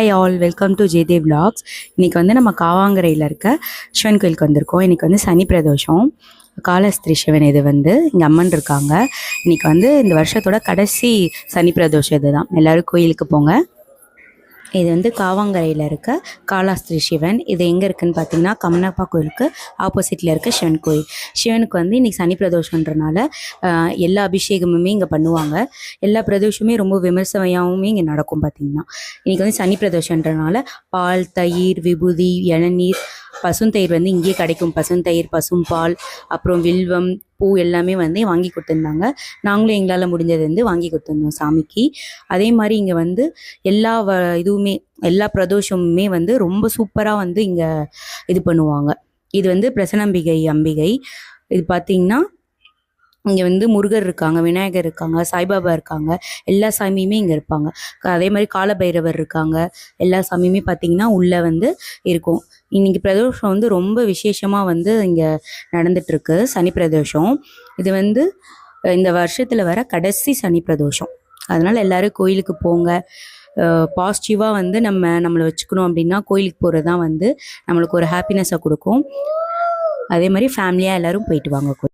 Hi all, welcome to ஜேதே vlogs. இன்றைக்கி வந்து நம்ம காவாங்கரையில் இருக்க சிவன் கோயிலுக்கு வந்திருக்கோம். இன்றைக்கி வந்து சனி பிரதோஷம். காலஸ்திரி சிவன் இது வந்து இங்கே அம்மன் இருக்காங்க. இன்றைக்கி வந்து இந்த வருஷத்தோட கடைசி சனி பிரதோஷம் இது தான். எல்லோரும் கோயிலுக்கு போங்க. இது வந்து காவாங்கரையில் இருக்க காலாஸ்திரி சிவன். இது எங்கே இருக்குதுன்னு பார்த்தீங்கன்னா கமனப்பா கோயிலுக்கு ஆப்போசிட்டில் இருக்க சிவன் கோயில். சிவனுக்கு வந்து இன்றைக்கி சனி பிரதோஷன்றனால எல்லா அபிஷேகமுமே இங்கே பண்ணுவாங்க. எல்லா பிரதோஷமே ரொம்ப விமர்சனையாகவுமே இங்கே நடக்கும். பார்த்திங்கன்னா இன்றைக்கி வந்து சனி பிரதோஷன்றனால பால், தயிர், விபூதி, இளநீர், பசுந்தயிர் வந்து இங்கேயே கிடைக்கும். பசுந்தயிர், பசும்பால், அப்புறம் வில்வம் பூ எல்லாமே வந்து வாங்கி கொடுத்துருந்தாங்க. நாங்களும் எங்களால் முடிஞ்சது வந்து வாங்கி கொடுத்துருந்தோம் சாமிக்கு. அதே மாதிரி இங்கே வந்து எல்லா இதுவுமே எல்லா பிரதோஷமுமே வந்து ரொம்ப சூப்பராக வந்து இங்கே இது பண்ணுவாங்க. இது வந்து பிரசன்னம்பிகை அம்பிகை. இது பார்த்திங்கன்னா இங்கே வந்து முருகர் இருக்காங்க, விநாயகர் இருக்காங்க, சாய்பாபா இருக்காங்க. எல்லா சாமியுமே இங்கே இருப்பாங்க. அதே மாதிரி காலபைரவர் இருக்காங்க. எல்லா சாமியுமே பார்த்திங்கன்னா உள்ளே வந்து இருக்கும். இன்றைக்கி பிரதோஷம் வந்து ரொம்ப விசேஷமாக வந்து இங்கே நடந்துகிட்ருக்கு. சனி பிரதோஷம் இது வந்து இந்த வருஷத்தில் வர கடைசி சனி பிரதோஷம். அதனால் எல்லோரும் கோயிலுக்கு போங்க. பாசிட்டிவாக வந்து நம்மளை வச்சுக்கணும் அப்படின்னா கோயிலுக்கு போகிறது தான் வந்து நம்மளுக்கு ஒரு ஹாப்பினஸை கொடுக்கும். அதே மாதிரி ஃபேமிலியாக எல்லோரும் போயிட்டு வாங்க.